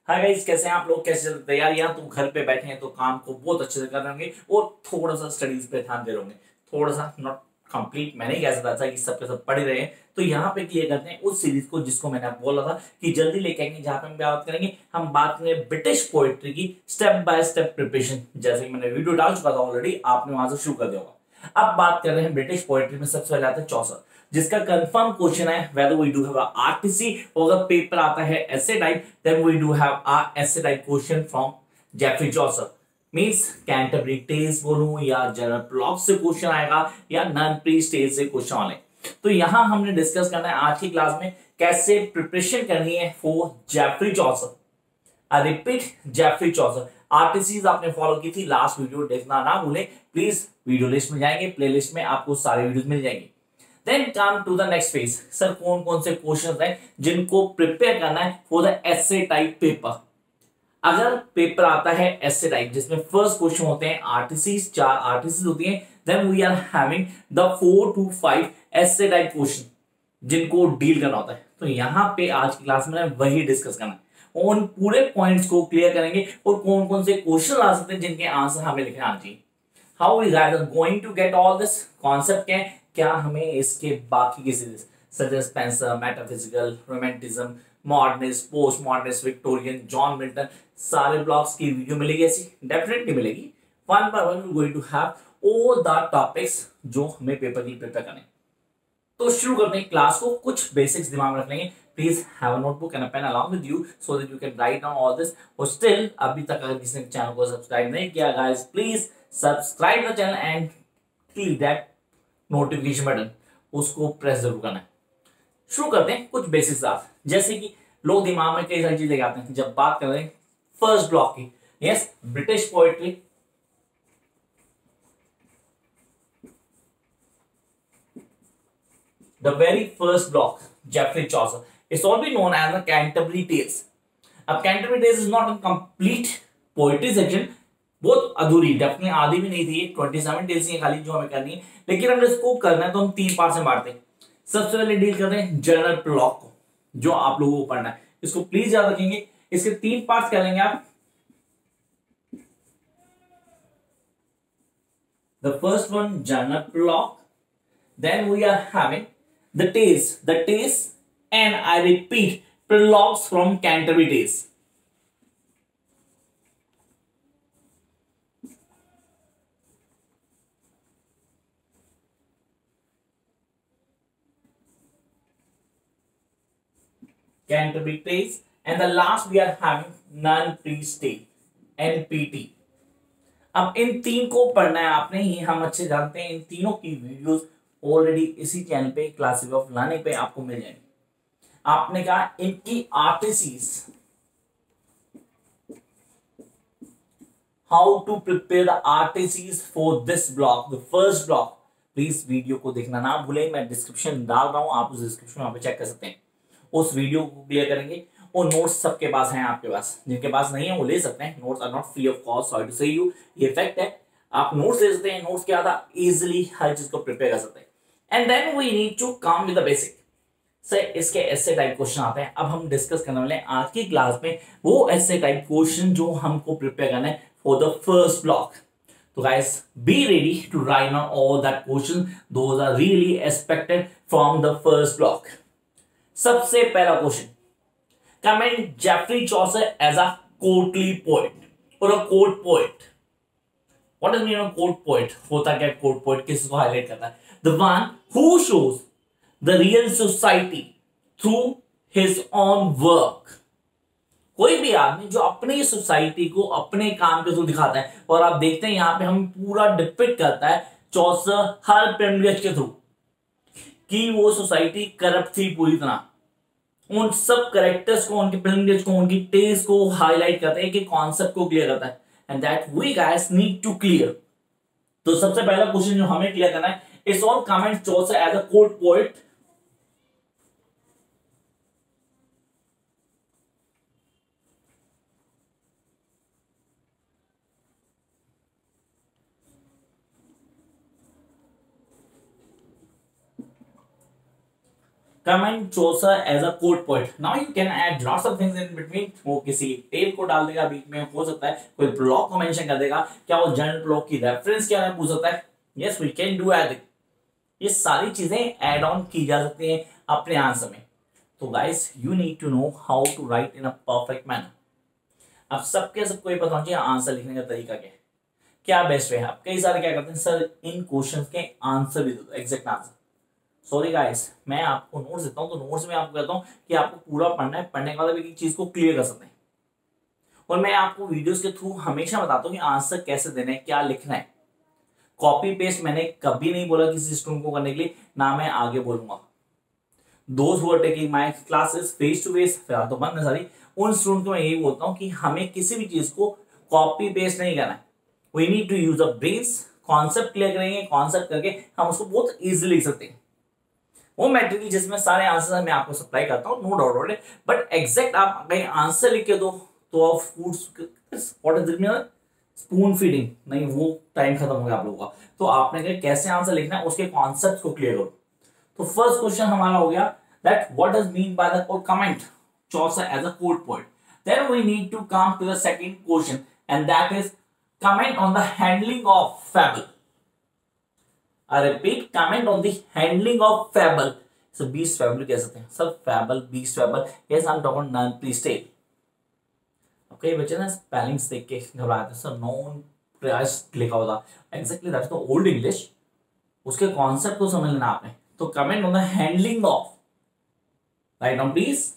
Hi guys, कैसे हैं आप लोग? कैसे तैयारियां तो घर पे बैठे हैं तो काम को बहुत अच्छे से कर रहे होंगे और थोड़ा सा स्टडीज पे ध्यान दे रहे होंगे। थोड़ा सा नॉट कंप्लीट, मैंने ही कह सकता था कि सब के सब पढ़ ही रहे हैं। तो यहाँ पे क्लियर करते हैं उस सीरीज को जिसको मैंने बोला था कि जल्दी लेके आएंगे, जहाँ पे हम बात करेंगे। हम बात करेंगे ब्रिटिश पोएट्री की स्टेप बाय स्टेप प्रिपरेशन। जैसे कि मैंने वीडियो डाल चुका था ऑलरेडी, आपने वहां से शुरू कर दिया होगा। अब बात कर रहे हैं ब्रिटिश पोएट्री में। सबसे पहले आता है चौसर, जिसका कंफर्म क्वेश्चन है whether we do have RTC. और अगर पेपर आता है ऐसे type, then we do have a ऐसे type question from Geoffrey Chaucer. Means Canterbury Tales बोलूं या जनरल प्लॉट से क्वेश्चन आएगा या नॉन प्री स्टेज से क्वेश्चन आने। तो यहां हमने डिस्कस करना है आज की क्लास में कैसे प्रिपरेशन करनी है for Geoffrey Chaucer. I repeat, Geoffrey Chaucer. RTCs आपने फॉलो की थी, लास्ट वीडियो देखना ना भूलें प्लीज। वीडियो लिस्ट में जाएंगे, प्लेलिस्ट में आपको सारे वीडियोस मिल जाएंगे। Then come to the next phase. Sir कौन कौन से क्वेश्चंस हैं जिनको प्रिपेयर करना है for the essay type paper. अगर पेपर आता है एसे टाइप जिसमें फर्स्ट क्वेश्चन होते हैं आरटीसी, 4 आरटीसी होती हैं, then we are having the 4 to 5 essay type question जिनको डील करना होता है। तो यहां पे आज की क्लास में वही डिस्कस करना है। उन पूरे पॉइंट्स को क्लियर करेंगे और कौन कौन से क्वेश्चन आ सकते हैं जिनके आंसर हमें लिखना आना चाहिए। How we guys are going to get all this concept क्या है, क्या हमें इसके बाकी की series such as Spencer, metaphysical, romanticism, modernist, post modernist, Victorian, John Milton, सारे ब्लॉग्स की वीडियो मिलेगी? ऐसी डेफिनेटली मिलेगी। One by one we going to have all the topics जो हमें पेपर के लिए प्रिपेयर करने। तो शुरू करते हैं क्लास को। कुछ बेसिक्स दिमाग में रख लेंगे। Please have a notebook and a pen along with you so that you can write down all this. और स्टिल अभी तक अगर किसी ने चैनल को सब्सक्राइब नहीं किया guys, please subscribe the channel and click that notification button, उसको प्रेस जरूर करना है। शुरू करते हैं कुछ बेसिक्स आप। जैसे कि लोग दिमाग में कई सारी चीजें आते हैं जब बात कर रहे हैं फर्स्ट ब्लॉक की। Yes, British poetry. The very first block, Geoffrey Chaucer, it's also known as the Canterbury Tales. अब Canterbury Tales is not a complete poetry section, बहुत अधूरी, डेफिनेटली आधी भी नहीं थी। 27 टेल्स ही खाली जो हमें करनी है, लेकिन अगर इसको करना है तो हम 3 पार्ट से बांटते हैं। सबसे पहले डील करते हैं जनरल प्लॉट को, जो आप लोगों को पढ़ना है। इसको प्लीज याद रखेंगे। इसके 3 पार्ट क्या लेंगे आप। The first one general plot, then we are having the tales, and I repeat, prologues from Canterbury Tales. Canterbury Tales, and the last we are having non-priest tale, NPT. अब इन 3 को पढ़ना है आपने, ये हम अच्छे जानते हैं। इन तीनों की वीडियोस ऑलरेडी इसी चैनल पे क्लासेस ऑफ लर्निंग पे आपको मिल जाएंगे। आपने कहा इनकी RTCs, how to prepare the RTCs for this block, the first block. Please video को देखना ना भूलें, मैं डिस्क्रिप्शन डाल रहा हूं, आप उस डिस्क्रिप्शन में चेक कर सकते हैं। उस वीडियो को क्लियर करेंगे। और नोट्स सबके पास हैं आपके पास, जिनके पास नहीं है वो ले सकते हैं। Notes are not free of cost, sorry to say you, ये फैक्ट है। आप नोट्स ले सकते हैं। नोट्स क्या था, इजीली हर चीज को प्रिपेयर कर सकते हैं। And then we need to come with the basic. Sir इसके ऐसे टाइप क्वेश्चन आते हैं। अब हम डिस्कस करने वाले हैं आज की क्लास में वो ऐसे टाइप क्वेश्चन जो हमको प्रिपेयर करना है फॉर द फर्स्ट ब्लॉक। तो guys, be ready to write down all that questions. Those are really expected from the first block. सबसे पहला question, comment Geoffrey Chaucer as a courtly poet और a court poet. What is mean of court poet? होता क्या court poet, किसको highlight करता है? The one who shows the real society through his own work. कोई भी आदमी जो अपनी सोसाइटी को अपने काम के थ्रू दिखाता है। और आप देखते हैं यहां पे हम पूरा डिपिक्ट करता है चौसर हर प्रिविलेज के थ्रू कि वो सोसाइटी करप्ट थी पूरी तरह। उन सब करेक्टर्स को, उनके प्रिविलेज को, उनकी टेस्ट को हाईलाइट करता है, कि कॉन्सेप्ट को क्लियर करता है। And that we guys need to clear. तो सबसे पहला क्वेश्चन जो हमें क्लियर करना है, it's all comment Chaucer as a court poet. Comment Chaucer as a court poet. Now you can add lots of things in between. वो किसी tell को डाल देगा बीच में, हो सकता है कोई ब्लॉग को मेंशन कर देगा, क्या वो जनरल ब्लॉग की रेफरेंस क्या है पूछ सकता है। Yes we can do add. ये सारी चीजें ऐड ऑन की जा सकती हैं अपने आंसर में। तो guys you need to know how to write in a perfect manner. अब सबको ये पता होना चाहिए आंसर लिखने का तरीका क्या है, क्या बेस्ट वे है। अब कई सारे क्या करते हैं, सर इन क्वेश्चंस के आंसर भी दे दो, एग्जैक्ट आंसर। सॉरी गाइस, मैं आपको नोट्स देता हूं तो नोट्स में आपको कहता हूं कि आपको पूरा पढ़ना है, पढ़ने के बाद एक चीज को क्लियर कर सकते हैं। और मैं आपको वीडियोस के थ्रू हमेशा बताता हूं कि आंसर कैसे देना है, क्या लिखना है। कॉपी पेस्ट मैंने कभी नहीं बोला किसी स्टूडेंट को करने के लिए, ना मैं आगे बोलूंगा। दोस्त who are taking my classes face to face, फिलहाल तो बंद है सारी, उन स्टूडेंट को मैं यही बोलता हूं कि हमें किसी भी चीज को कॉपी पेस्ट नहीं करना है। We need to use a brains. Concept clear करेंगे, कॉन्सेप्ट करके हम उसको बहुत इजीली लिख सकते हैं। वो मैट्रिक जिसमें सारे आंसर मैं आपको सप्लाई करता हूँ, नो डाउट। बट एग्जैक्ट आप कहीं आंसर लिख के दो तो आप स्पून फीडिंग नहीं, वो टाइम खत्म हो गया आप लोगों का। तो आपने कैसे आंसर लिखना है उसके कॉन्सेप्ट को क्लियर करो। तो फर्स्ट क्वेश्चन हमारा हो गया that what does mean by the comment Chaucer as a court poet. Then we need to come to the second question and that is comment on the handling of fable. I repeat, comment on the handling of fable. So beast fable कह सकते हैं sir, fable beast fable। Yes, I'm talking non pre-state। Okay बच्चे ना spellings देख के घबराए थे sir, non press लिखा होता exactly that's the old English. उसके कॉन्सेप्ट को समझ लेना आपने। तो comment on the handling of, write down please.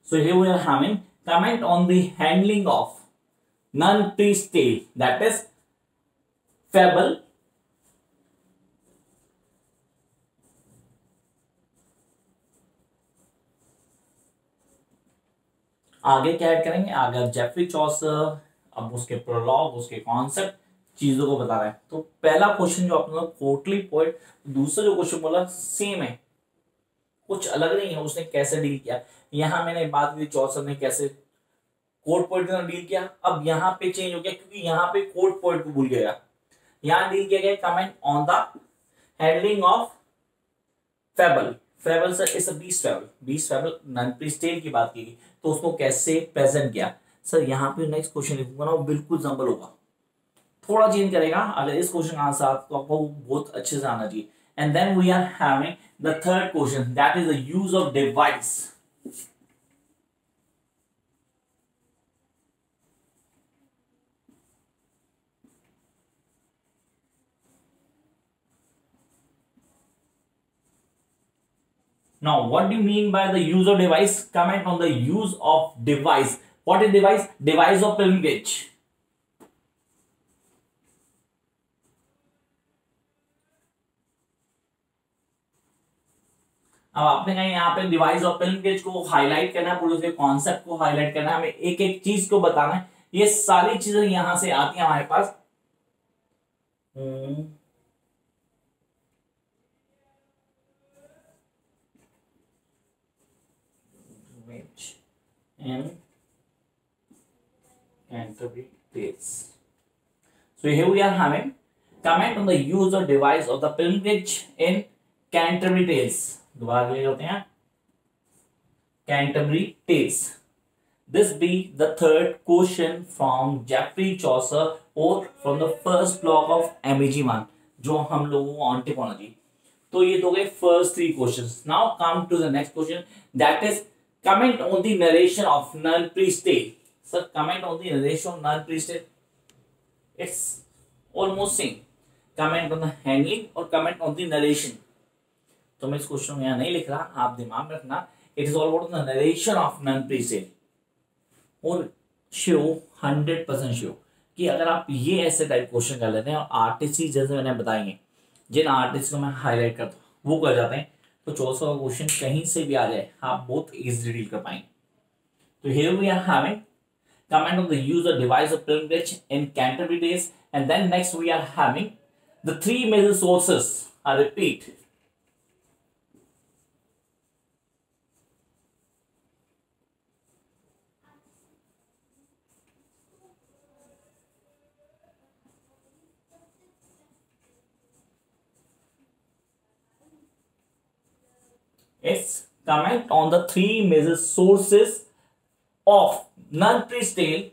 So here we are having comment on the handling of non-pre-state, that is fable, आगे क्या ऐड करेंगे, आगे जेफरी चौसर, अब उसके प्रोलॉग, उसके कॉन्सेप्ट, चीजों को बता रहे हैं। तो पहला क्वेश्चन जो आपने कोटली पॉइंट, दूसरा जो क्वेश्चन बोला सेम है, कुछ अलग नहीं है। उसने कैसे डील किया, यहां मैंने बात की चौसर ने कैसे कोड पॉइंट के साथ डील किया। अब यहाँ पे चेंज हो गया क्योंकि यहाँ पे कोड पॉइंट को भूल गया। यहाँ डील किया गया comment on the handling of fable. Fable sir is a beast fable, beast fable non pre-stele की बात की गई, तो उसको कैसे प्रेजेंट किया। सर यहाँ पे नेक्स्ट क्वेश्चन लिखूंगा ना, वो बिल्कुल जंबल होगा, थोड़ा चेंज करेगा। अगर इस क्वेश्चन का आंसर तो आपको बहुत अच्छे से आना चाहिए। And then we are having the third question that is the use of device. Now, what do you mean by the use of device? Comment on the use of device. What is device? Device of film gauge. अब आपने कहा यहाँ पे device of film gauge को highlight करना है, पूरे उसके कॉन्सेप्ट को हाईलाइट करना है, हमें एक एक चीज को बताना है। ये सारी चीजें यहां से आती हैं हमारे पास। in Canterbury Tales. So here we are having comment on the use of device of the pilgrimage in Canterbury Tales. दोबारा ले होते हैं Canterbury Tales. This be the third question from Geoffrey Chaucer or from the first block of MEG1 जो हम लोगों को ontology। तो ये दो गए first three questions. Now come to the next question that is comment on the narration of non-pre-state. Sir, comment on the narration of non-pre-state. It's almost same. Comment on the handling और comment on the narration. तो मैं इस question में यहाँ नहीं लिख रहा, आप दिमाग में रखना। It is all about the narration of non-pre-state. और श्योर 100% श्योर कि अगर आप ये ऐसे टाइप क्वेश्चन कर लेते हैं और आर्टिस्ट जैसे मैंने बताएंगे, जिन आर्टिस्ट को मैं हाईलाइट करता हूँ वो कर जाते हैं, तो 400 का क्वेश्चन कहीं से भी आ जाए आप बहुत इजीली डील कर पाएंगे। तो here we are having comment on the use of device of pilgrimage in Canterbury Tales, and then next we are having the three major sources I repeat. It's comment on the three major sources of non-priest tale.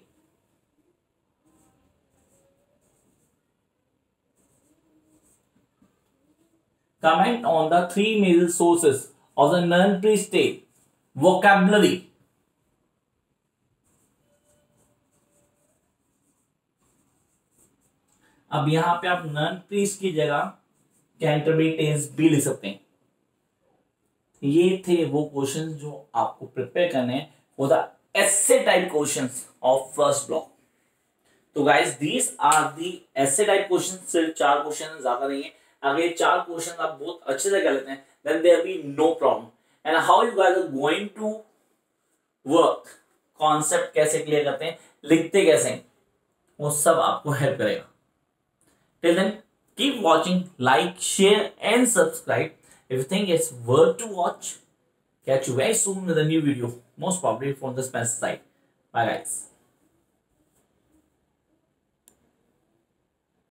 Comment on the three major sources of the non-priest tale. Vocabulary. अब यहां पे आप non-priest की जगह Canterbury tales भी लिख सकते हैं। ये थे वो क्वेश्चन जो आपको प्रिपेयर करने हैं for the essay type questions of first block. तो guys these are the essay type question, सिर्फ 4 क्वेश्चन, ज्यादा नहीं है। अगर ये 4 क्वेश्चन आप बहुत अच्छे से कर लेते हैं then there be no problem. And how you guys are going to work, concept कैसे क्लियर करते हैं, लिखते कैसे हैं, वो सब आपको हेल्प करेगा। Till then keep watching, like, share and subscribe. If you think it's worth to watch, catch you very soon with a new video, most probably from the Spencer side. Bye guys.